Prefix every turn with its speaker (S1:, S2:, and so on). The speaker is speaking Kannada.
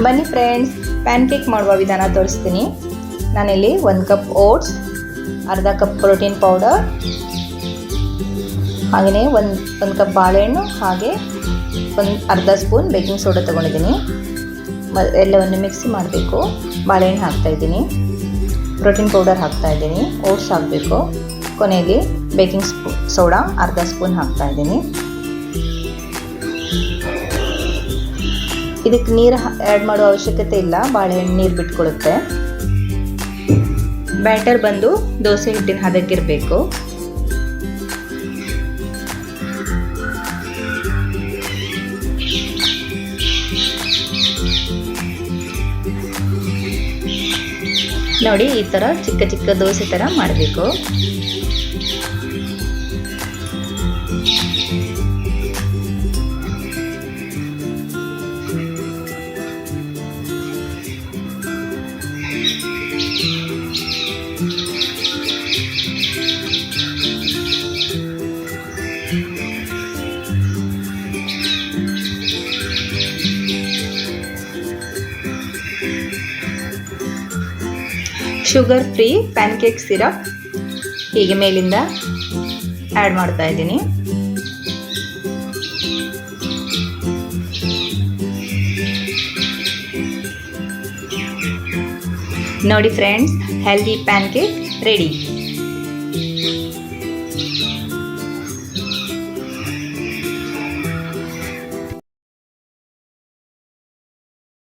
S1: ಬನ್ನಿ ಫ್ರೆಂಡ್ಸ್, ಪ್ಯಾನ್ ಕೇಕ್ ಮಾಡುವ ವಿಧಾನ ತೋರಿಸ್ತೀನಿ. ನಾನಿಲ್ಲಿ 1 ಕಪ್ ಓಟ್ಸ್, ಅರ್ಧ ಕಪ್ ಪ್ರೋಟೀನ್ ಪೌಡರ್, ಹಾಗೆಯೇ ಒಂದು ಕಪ್ ಬಾಳೆಹಣ್ಣು, ಹಾಗೆ ಅರ್ಧ ಸ್ಪೂನ್ ಬೇಕಿಂಗ್ ಸೋಡಾ ತೊಗೊಂಡಿದ್ದೀನಿ. ಎಲ್ಲವನ್ನು ಮಿಕ್ಸಿ ಮಾಡಬೇಕು. ಬಾಳೆಹಣ್ಣು ಹಾಕ್ತಾಯಿದ್ದೀನಿ, ಪ್ರೋಟೀನ್ ಪೌಡರ್ ಹಾಕ್ತಾಯಿದ್ದೀನಿ, ಓಟ್ಸ್ ಹಾಕಬೇಕು, ಕೊನೆಯಲ್ಲಿ ಬೇಕಿಂಗ್ ಸೋಡಾ ಅರ್ಧ ಸ್ಪೂನ್ ಹಾಕ್ತಾಯಿದ್ದೀನಿ. ಇದಕ್ಕೆ ನೀರು ಆ್ಯಡ್ ಮಾಡೋ ಅವಶ್ಯಕತೆ ಇಲ್ಲ, ಬಾಳೆಹಣ್ಣು ನೀರು ಬಿಟ್ಕೊಳ್ಳುತ್ತೆ. ಬ್ಯಾಟರ್ ಬಂದು ದೋಸೆ ಹಿಟ್ಟಿನ ಹದಕ್ಕಿರಬೇಕು. ನೋಡಿ, ಈ ಥರ ಚಿಕ್ಕ ಚಿಕ್ಕ ದೋಸೆ ಥರ ಮಾಡಬೇಕು. ಶುಗರ್ ಫ್ರೀ ಪ್ಯಾನ್ಕೇಕ್ ಸಿರಪ್ ಹೀಗೆ ಮೇಲಿಂದ ಆ್ಯಡ್ ಮಾಡ್ತಾ ಇದ್ದೀನಿ. ನೋಡಿ ಫ್ರೆಂಡ್ಸ್, ಹೆಲ್ದಿ ಪ್ಯಾನ್ಕೇಕ್ ರೆಡಿ.